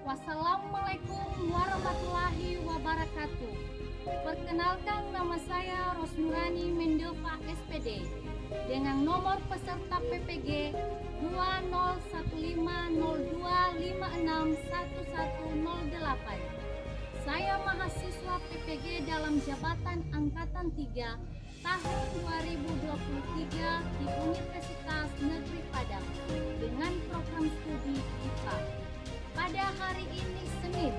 Wassalamualaikum warahmatullahi wabarakatuh. Perkenalkan, nama saya Rosnurani Mendelva SPD dengan nomor peserta PPG 201502561108. Saya mahasiswa PPG dalam jabatan angkatan 3 tahun 2023 di Universitas Negeri Padang dengan program studi IPA. Pada hari ini Senin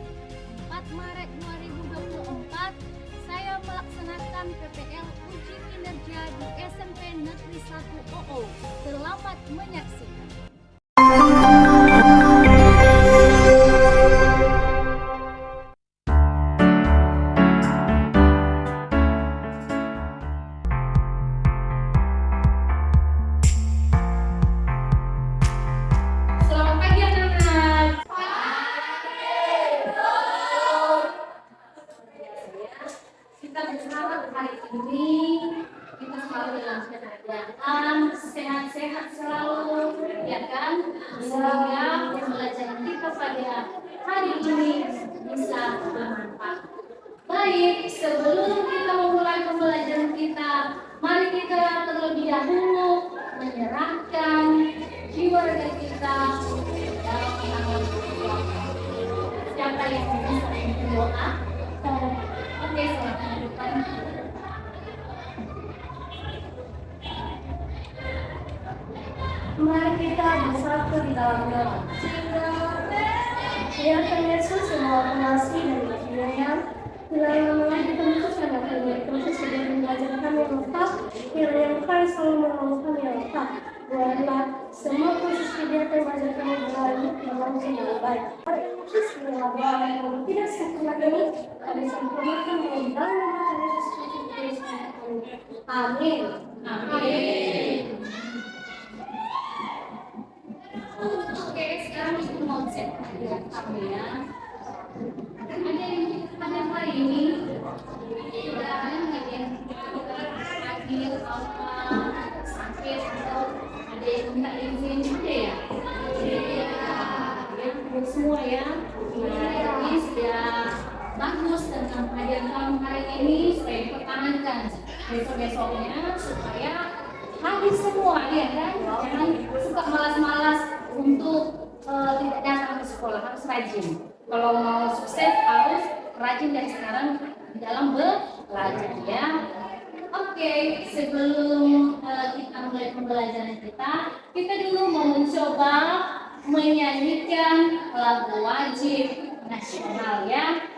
4 Maret 2024, saya melaksanakan PPL uji kinerja di SMP Negeri 1 OO. Selamat menyaksikan. Selamat pagi anak-anak. Kita berharap hari ini kita selalu dalam keadaan sehat-sehat selalu, ya kan? Sehingga pembelajaran kita pada hari ini bisa bermanfaat. Baik, sebelum kita memulai pembelajaran kita, mari kita terlebih dahulu menyerahkan jiwa raga kita dalam tangan Allah. Siapa yang bisa berdoa? Oke, selamat depan. Mari kita bersatu di dalam doa. Ya Tuhan Yesus yang Maha Pengasih dan Penyayang, kiranya mengajarkan Yesus yang akan proses dan belajar kami yang lengkap, kiranya Engkau selalu menolong kami yang lengkap. Buatlah semua proses kegiatan belajar kami berlalu berlangsung dengan baik. Yesus yang tidak sempurna ini, kami sempurnakan dengan dalam nama Yesus Kristus. Amin. Amin. Oke, sekarang kita mau cek hadiah kami ya. Ada hari ini tidak ada yang hadir apa sakit atau ada yang minta izin ada ya? Ya, semua ya. Jadi sudah bagus tentang hadiah kamu hari ini, supaya dipertahankan besok-besoknya supaya habis semua ya kan? Jangan suka malas-malas untuk tidak datang ke sekolah, harus rajin. Kalau mau sukses harus rajin dari sekarang dalam belajar ya. Oke, sebelum kita mulai pembelajaran kita dulu mau mencoba menyanyikan lagu wajib nasional ya.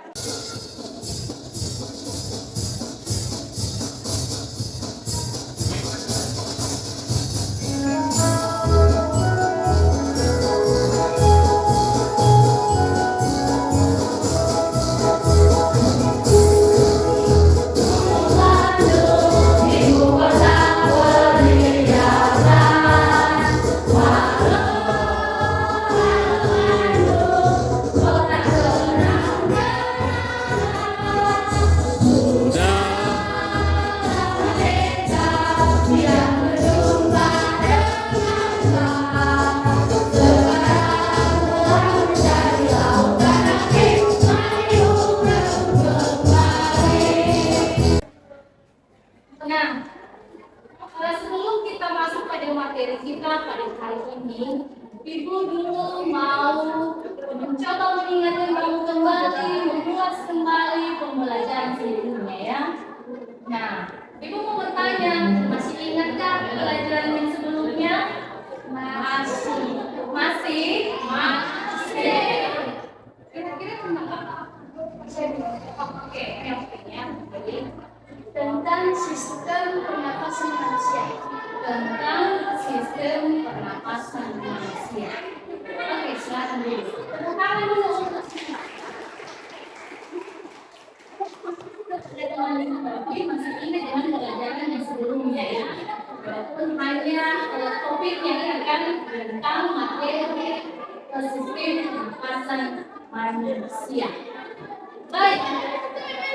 Nah, sebelum kita masuk pada materi kita pada hari ini, Ibu dulu mau mencoba mengingatkan kamu kembali, mengulas kembali pembelajaran sebelumnya ya. Nah, Ibu mau bertanya, masih ingatkah pembelajaran yang sebelumnya? Masih. Masih? Masih. Kira-kira tentang apa? Oke, ya. Tentang sistem pernapasan manusia. Tentang sistem pernapasan manusia. Oke, silakan dulu. Tepuk tangan dulu. Tapi masih ingat dengan pelajaran yang sebelumnya ya. Walaupun hanya topiknya kan tentang materi sistem pernapasan manusia. Baik,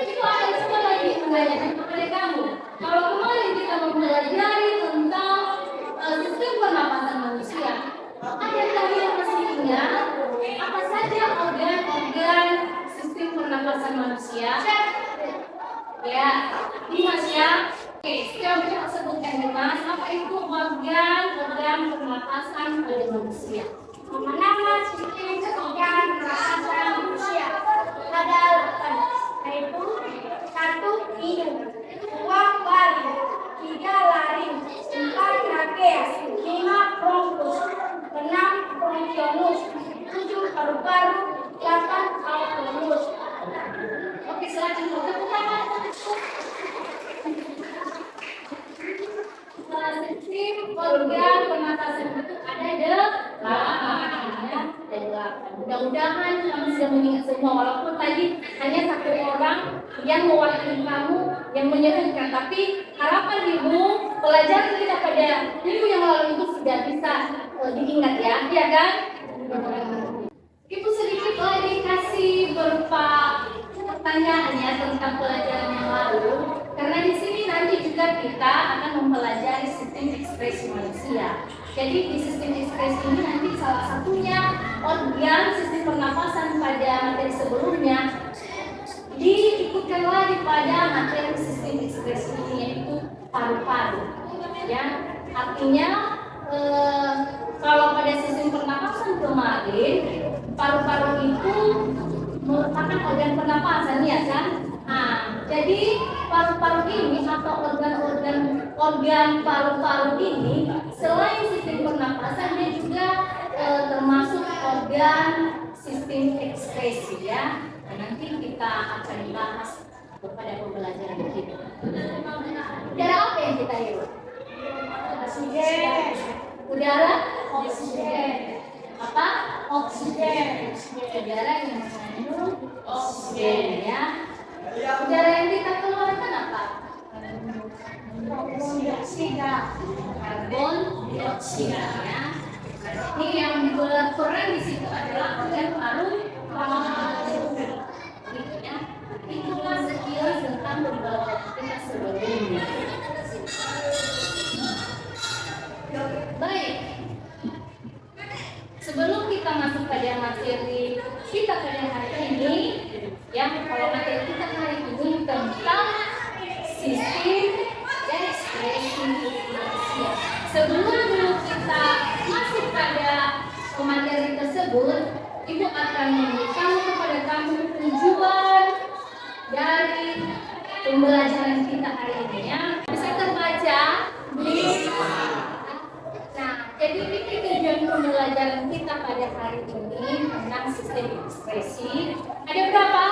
itu akan coba lagi mengajarkan kepada kamu. Kalau kemarin kita mempelajari tentang sistem pernapasan manusia, adakah yang masih ingat apa saja pernapasan manusia? Ya, Dimas ya. Oke, sekarang kita sebutkan Dimas, apa itu organ pernapasan pada manusia? Nama sistem organ pernapasan manusia ada 8, yaitu 1. Hidung, 2. Paru, 3. Laring, 4. Trachea, 5. Bronkus, 6. Bronchionus, 7. Paru-paru, 8. alveolus. Oke, selanjutnya tepuk tangan. Sistem organ pernapasan itu ada 8 ya, ada 8. Mudah-mudahan kamu sudah mengingat semua, walaupun tadi hanya satu orang yang mewakili kamu yang menyebutkan, tapi harapan ibu pelajaran kita pada minggu yang lalu itu sudah bisa diingat ya, iya kan? Ibu sedikit lagi kasih berupa pertanyaan ya tentang pelajaran yang lalu, karena di sini nanti juga kita akan mempelajari sistem ekspresi manusia. Jadi di sistem ekspresi ini nanti salah satunya organ sistem pernapasan pada materi sebelumnya diikutkan lagi pada materi sistem ekspresi ini, yaitu paru-paru. Ya, artinya kalau pada sistem pernapasan kemarin paru-paru itu merupakan organ pernapasan ya kan? Nah, jadi paru-paru ini atau organ paru-paru ini selain sistem pernapasan dia juga termasuk organ sistem ekspresi ya. Dan nanti kita akan bahas pada pembelajaran kita. Udara apa yang kita hirup? Oksigen. Udara? Oksigen. Apa? Oksigen. Udara yang mengandung oksigen ya. Udara yang kita keluarkan apa? Karbon dioksida. Karbon dioksida ya. Ini yang berperan di situ adalah organ paru-paru. Gitu ya. Itulah sekilas tentang pembelajaran kita sebelumnya. Baik. Sebelum kita masuk pada materi kita pada hari ini, yang kalau materi kita hari ini tentang sistem ekspresi manusia. Sebelum dulu kita masuk pada materi tersebut, Ibu akan memberitahu kepada kamu tujuan dari pembelajaran kita hari ini ya. Bisa terbaca di. Nah, jadi ini tujuan pembelajaran kita pada hari ini tentang sistem ekspresi. Ada berapa?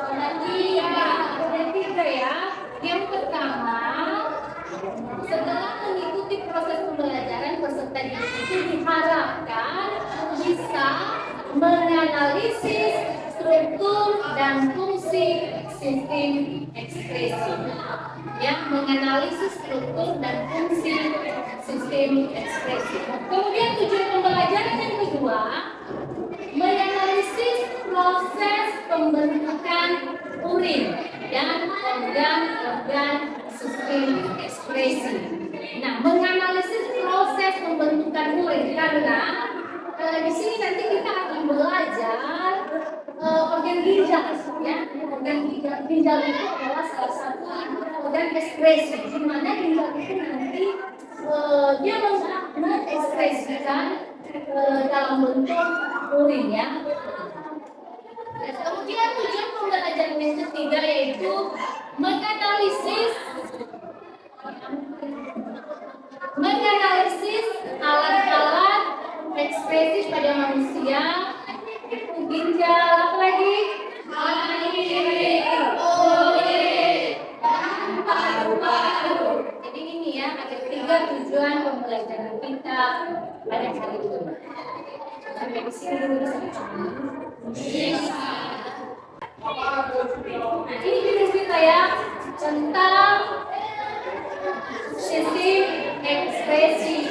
Ada tiga ya. Yang pertama, setelah mengikuti proses pembelajaran peserta didik itu diharapkan bisa menganalisis struktur dan fungsi sistem ekspresi. Ya, menganalisis struktur dan fungsi sistem ekspresi. Kemudian tujuan pembelajaran yang kedua, menganalisis proses pembentukan urin dan organ-organ sistem ekspresi. Nah, menganalisis proses pembentukan urin karena di sini nanti kita akan belajar organ ginjal ya. Organ ginjal itu adalah salah satu organ ekspresi di mana ginjal itu nanti dia mengekspresikan dalam bentuk urin ya. Kemudian tujuan pembelajaran yang ketiga yaitu menganalisis alat-alat ekspresi pada manusia, itu ginjal, apa lagi? Paru-paru. Jadi ini ya, ada 3 tujuan pembelajaran kita pada hari ini. Sampai di sini dulu bisa. Nah, ini video kita ya tentang sistem ekspresi.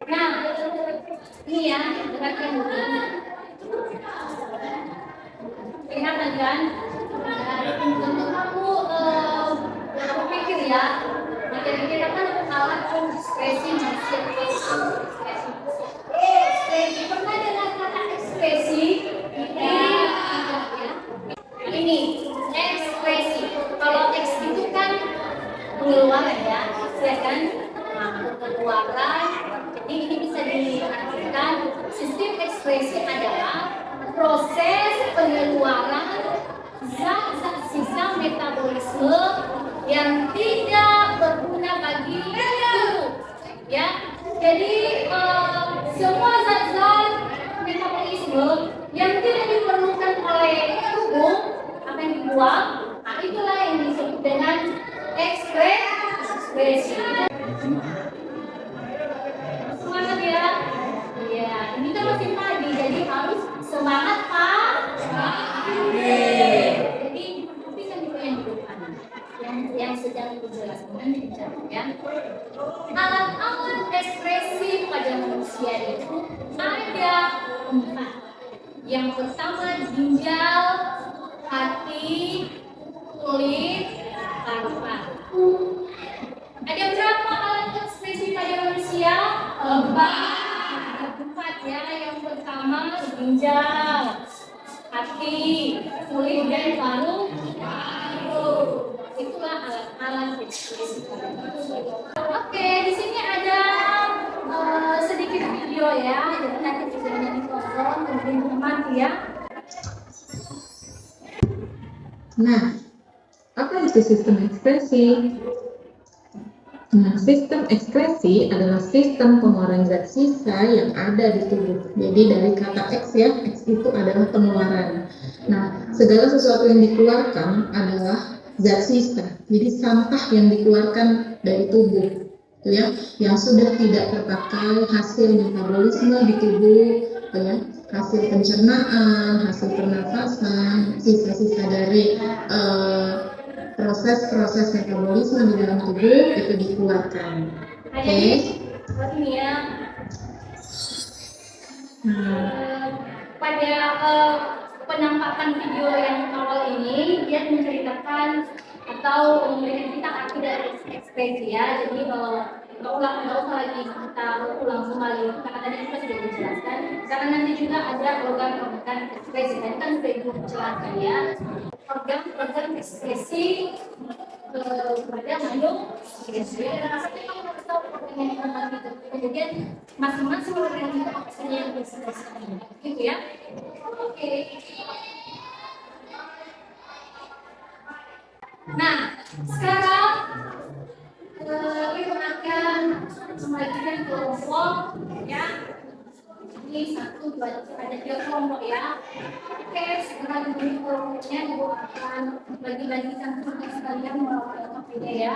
Nah, ini ya, dengarkan dulu. Kelihatan kan? Untuk kamu berpikir ya, materi kita kan alat ekspresi manusia. Ekspresi, pernah dengar kata ekspresi? Iya. ekspresi adalah proses pengeluaran zat-zat sisa metabolisme yang tidak berguna bagi tubuh. Ya, jadi semua zat-zat metabolisme yang tidak diperlukan oleh tubuh akan dibuang. Nah, itulah yang disebut dengan ekspresi. Semangat ya. Ya, ini kan masih pagi, jadi harus semangat Pak. Jadi bisa juga yang di depan, yang sedang dijelaskan ya. Alat-alat ekspresi pada manusia itu ada 4. Yang pertama ginjal, hati, kulit, paru-paru. Ada berapa alat ekspresi pada manusia? 4 ya. Yang pertama ginjal, hati, kulit, dan paru-paru. Itulah alat-alat ekspresi pada manusia. Oke, di sini ada sedikit video ya. Jadi nanti videonya ditonton, kemudian dinikmati ya. Nah, apa itu sistem ekspresi? Nah, sistem ekskresi adalah sistem pengeluaran zat sisa yang ada di tubuh. Jadi dari kata X ya, X itu adalah pengeluaran. Nah, segala sesuatu yang dikeluarkan adalah zat sisa. Jadi sampah yang dikeluarkan dari tubuh, ya, yang sudah tidak terpakai hasil metabolisme di tubuh, ya, hasil pencernaan, hasil pernafasan, sisa-sisa dari proses-proses metabolisme di dalam tubuh itu dikeluarkan. Oke. Ini ya. Pada penampakan video yang awal ini dia menceritakan atau memberikan kita arti dari ekspresi ya. Jadi nggak usah lagi kita ulang kembali karena tadi kita sudah dijelaskan. Karena nanti juga ada organ-organ ekspresi dan kan sudah dijelaskan ya. Organ ekspresi pada manusia. Kemudian masing-masing organ itu apa saja yang berekspresi, gitu ya. Oke. Nah, sekarang kita akan membagikan kelompok ya. Ini 1, 2, 3, ada 3 kelompok ya. Oke, sekarang di kelompoknya Ibu akan bagi-bagikan kepada sekalian kelompoknya ya.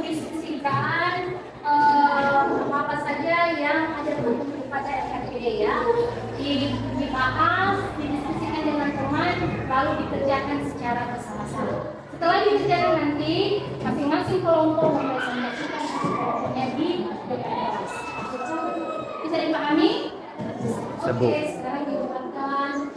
mendiskusikan apa saja yang ada pada FKPD ya. Dibahas, didiskusikan dengan teman, lalu dikerjakan secara bersama-sama. Setelah dikerjakan nanti, masing-masing kelompok mempresentasikan kelompoknya di depan kelas. Bisa dipahami? Sebu. Oke, sekarang dibuatkan.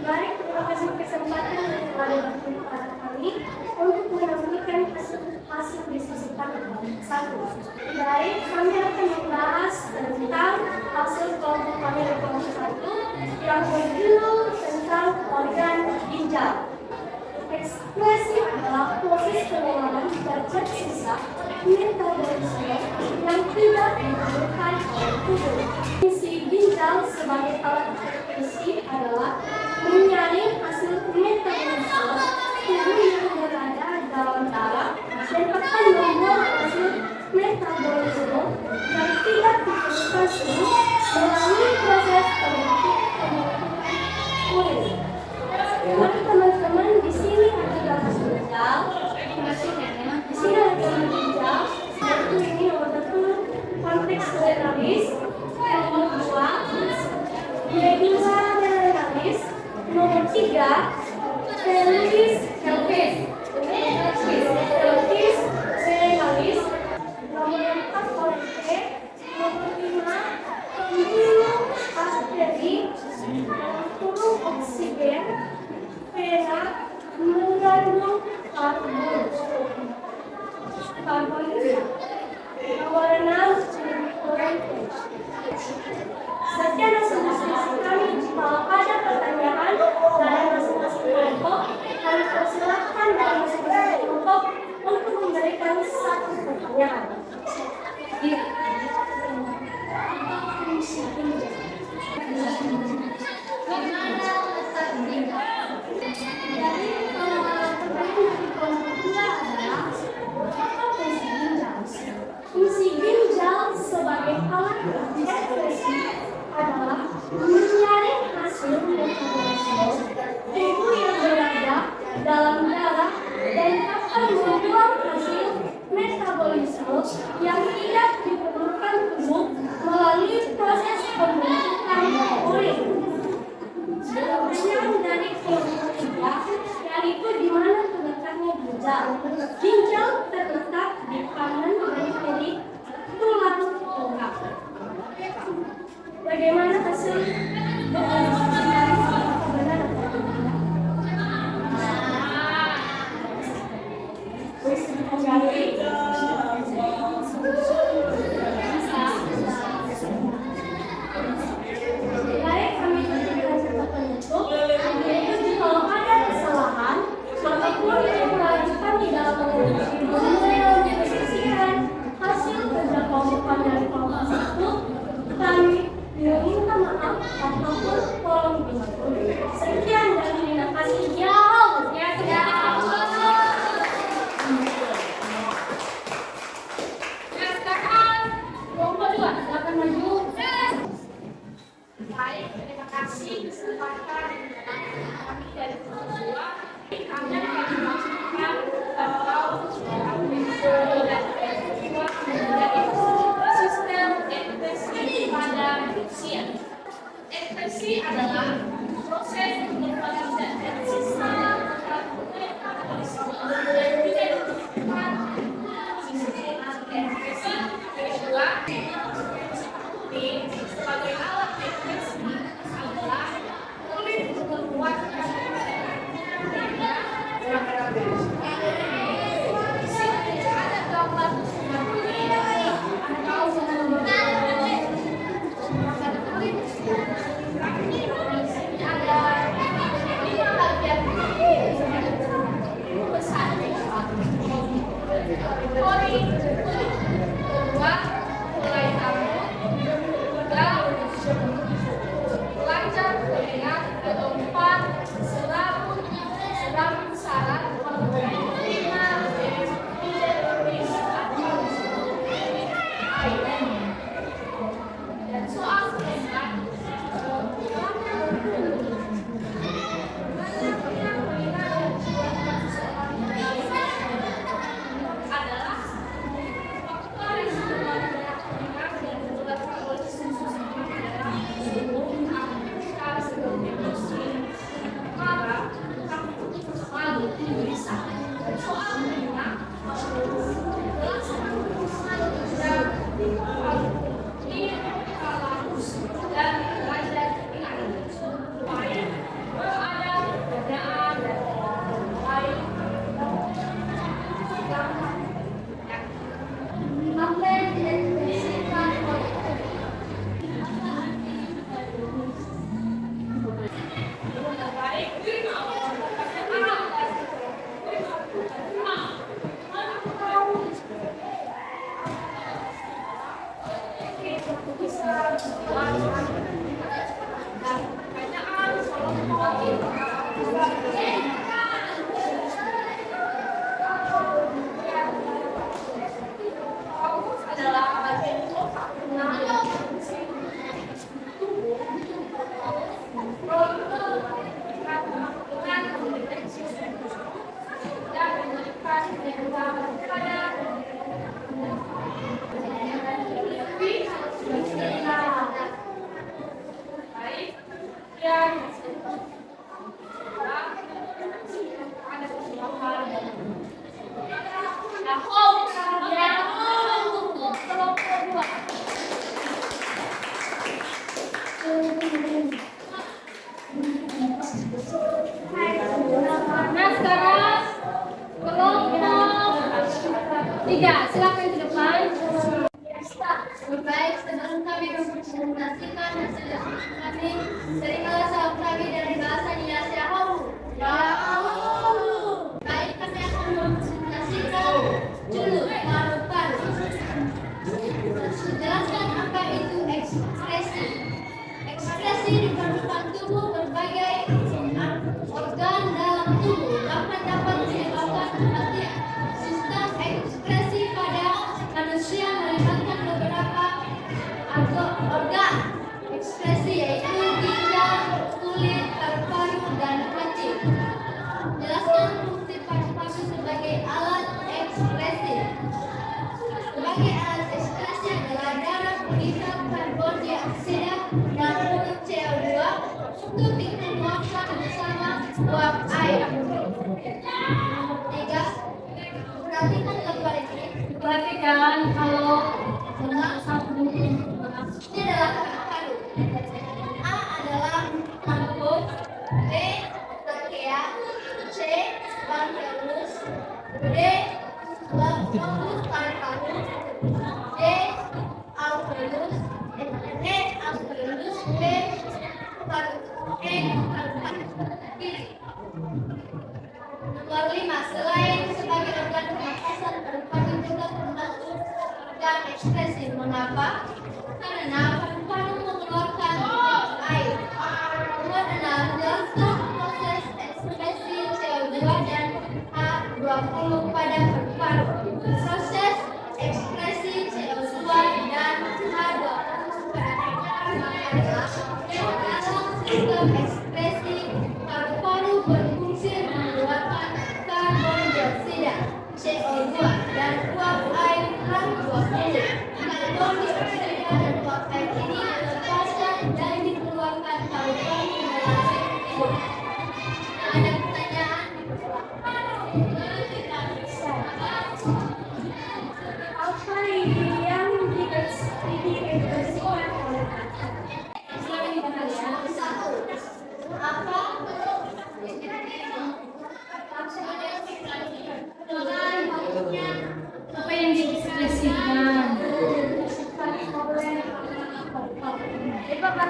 Baik, terima kasih kesempatan yang telah diberikan kepada kami untuk menyampaikan hasil diskusi kami. Satu, baik, kami akan membahas tentang hasil kelompok kami di kelompok 1 yang berjudul tentang organ ginjal. Ekspresi adalah proses pengeluaran zat sisa metabolisme yang tidak diperlukan oleh tubuh. Fungsi ginjal sebagai alat ekspresi adalah menyaring hasil metabolisme tubuh yang berada dalam darah dan akan membuang hasil metabolisme yang tidak diperlukan tubuh melalui proses pembentukan urin. Mari teman-teman, di sini ada gambar ginjal. Di sini ada gambar ginjal. Satu ini nomor 1 konteks generalis, nomor 2 medulla generalis, nomor 3 pelvis generalis, nomor 4 organ, nomor 5 pembuluh arteri, nomor 10 oksigen. Vena mengandung karbon. Nomor 6 sekian hasil diskusi kami. Jika ada pertanyaan dari masing-masing kelompok, kami persilahkan dari masing-masing kelompok untuk memberikan satu pertanyaan. Fungsi ginjal sebagai alat ekspresi adalah menyaring hasil metabolisme tubuh yang berada dalam darah dan akan membuang hasil metabolisme yang tidak diperlukan tubuh melalui proses pembentukan urin. Pertanyaan dari kelompok 3 yaitu di mana terletaknya ginjal. Ginjal terletak di kanan dan kiri tulang lengkap. Bagaimana hasil benar atau tidak? Baik, kami berikan catatan penutup. Yaitu kalau ada kesalahan ataupun kelanjutan di dalam mendiskusikan hasil kerja kelompok dari kelompok 1, kami meminta maaf ataupun tolong dimaklum. Sekian dan terima kasih. Sekarang kelompok 2 silakan maju. Baik, terima kasih kesempatan kami dari kelompok 2. Kami akan melanjutkan sistem ekspresi pada manusia. Ekspresi adalah proses pengembangan zat sisa metabolisme yang tidak diperlukan ekspresi kedua. Sebagai alat ekspresi adalah kulit membuat kemudian ada beberapa yang kelompok dua. Nah sekarang kelompok tiga, silakan ke depan. Baik, sebelum kami mempresentasikan hasil kami, terimalah salam kami dari bahasa Indonesia Hawu. Baik, kami akan mempresentasikan dulu paru-paru. Jelaskan apa itu ekspresi. Ekspresi di permukaan tubuh berbagai organ dalam tubuh dapat menyebabkan kematian. Sistem ekspresi pada manusia melibatkan beberapa organ ekspresi yaitu ginjal, kulit, paru-paru, dan kencing. Jelaskan fungsi paru-paru sebagai alat ekspresi. Sebagai alat ekspresi adalah darah mengikat karbon dioksida dan produk CO2 untuk dikeluarkan bersama uap air. 3. Perhatikan gambar ini. Perhatikan kalau Ini adalah paru-paru. A adalah paru, B trakea, C bronchus, D lobus paru-paru, D alveolus, E alveolus, B paru-paru kiri. Nomor 5, selain sebagai organ pernapasan, paru-paru juga termasuk organ ekspresi. Mengapa? Karena paru-paru mengeluarkan air. Nomor 6, jelaskan proses ekspresi CO2 dan H20 pada paru-paru. Proses ekspresi CO2 dan H20 pada paru-paru adalah dalam sistem ekspresi paru-paru berfungsi mengeluarkan karbon dioksida CO2 dan uap air H20. Karbon dioksida dan uap air ini dilepaskan dan dikeluarkan paru-paru melalui hidung. Ada pertanyaan? Apa yang diekspresikan oleh satu? Apa apa yang diekspresikan?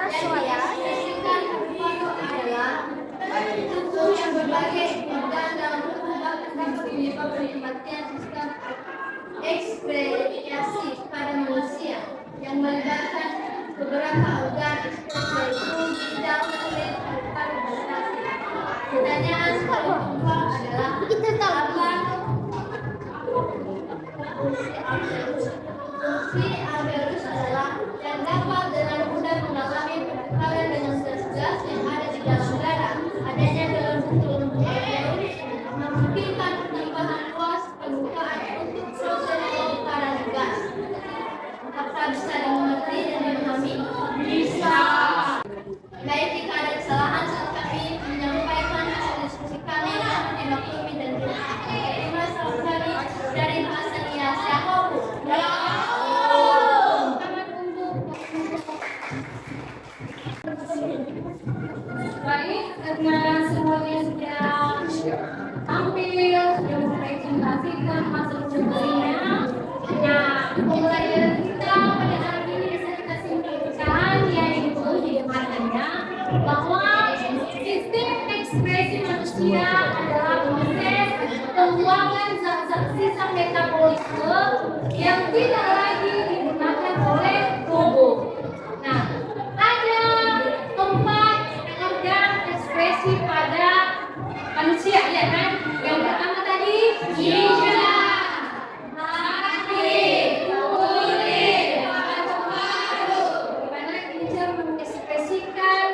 Ekspresikan paru-paru adalah tubuh yang berbagai organ dalam tubuh dapat menyebabkan kematian sistem ekspresi pada manusia yang melibatkan beberapa organ ekspresi yaitu ginjal, kulit, paru-paru, dan hati. Pertanyaan paling keempat adalah apa fungsi alveolus adalah yang dapat dengan mudah mengalami pertukaran dengan gas yang ada di dalam darah. Adanya dalam bentuk lembut alveolus memungkinkan penambahan luas permukaan untuk proses pembongkaran gas. Apakah bisa dimengerti dan dipahami? Bisa. Baik, jika ada kesalahan saat kami menyampaikan hasil diskusi kami dapat dimaklumi dan diterima salam kami dari bahasa Indonesia Hawu. Baik, karena semuanya sudah tampil, sudah mempresentasikan hasil diskusinya. Nah, pembelajaran kita pada hari ini bisa kita simpulkan, yaitu di depannya bahwa sistem ekspresi manusia adalah proses pembuangan zat-zat sisa metabolisme yang tidak lagi digunakan oleh tubuh. Nah, ada 4 organ ekspresi pada manusia, ya kan? Yang pertama tadi ginjal, hati, kulit, paru-paru. Di mana ginjal mengekspresikan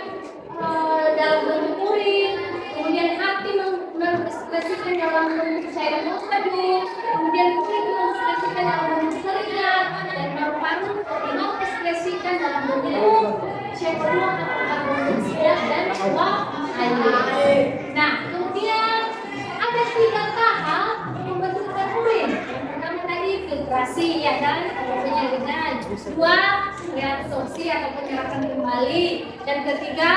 dalam bentuk urin, kemudian hati mengekspresikan dalam bentuk cairan madu, kemudian kulit mengekspresikan dalam bentuk keringat, dan paru-paru mengekspresikan dalam bentuk CO2 atau karbon dioksida dan bawah air. Nah, kemudian ada 3 tahap pembentukan urin. Yang pertama tadi filtrasi ya kan, penyaringan. 2 reabsorpsi atau penyerapan kembali. Dan ketiga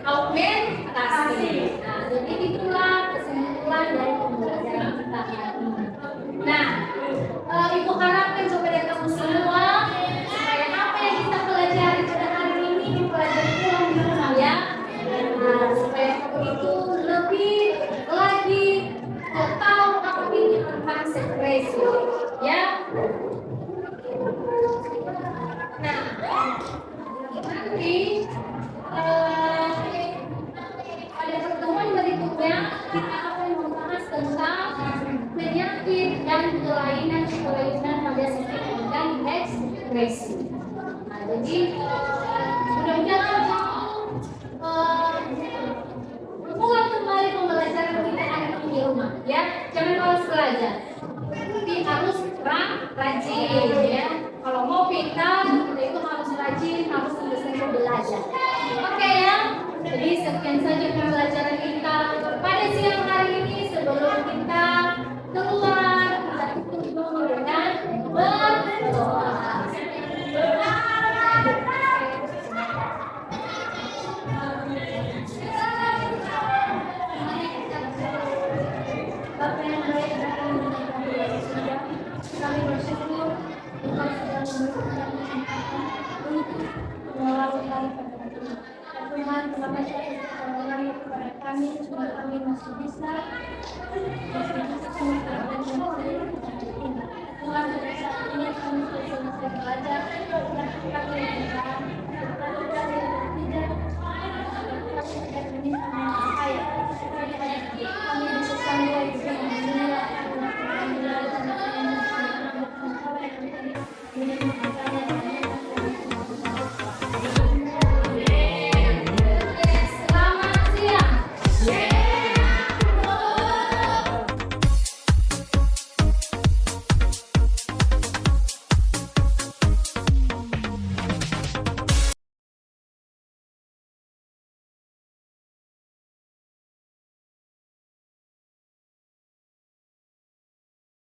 augmentasi. Nah, jadi itulah kesimpulan dari pembelajaran kita hari ini. Nah, Ibu harapkan kepada kamu semua supaya apa yang kita pelajari pada hari ini dipelajari pulang di rumah ya. Nah, supaya kamu itu lebih lagi tahu apa ini tentang sekresi ya. Nah, nanti pada pertemuan berikutnya kita akan membahas tentang penyakit dan kelainan pada sistem organ ekskresi. Nah, jadi mudah-mudahan mulai kembali pembelajaran kita hari ini di rumah ya. Jangan malas belajar, tapi harus rajin ya. Kalau mau pintar kita itu harus rajin, harus sungguh-sungguh belajar. Oke ya. Jadi sekian saja pembelajaran kita pada siang hari ini. Sebelum kita keluar, kita tutup dulu dengan berdoa. Bapa yang baik dan kami berdoa di surga, kami bersyukur Engkau sudah memberikan kesempatan untuk melalui kami pada hari ini. Tuhan, terima kasih atas kepada kami, cuma kami masih bisa melakukan Tuhan, pada saat ini kami sudah selesai belajar dan kami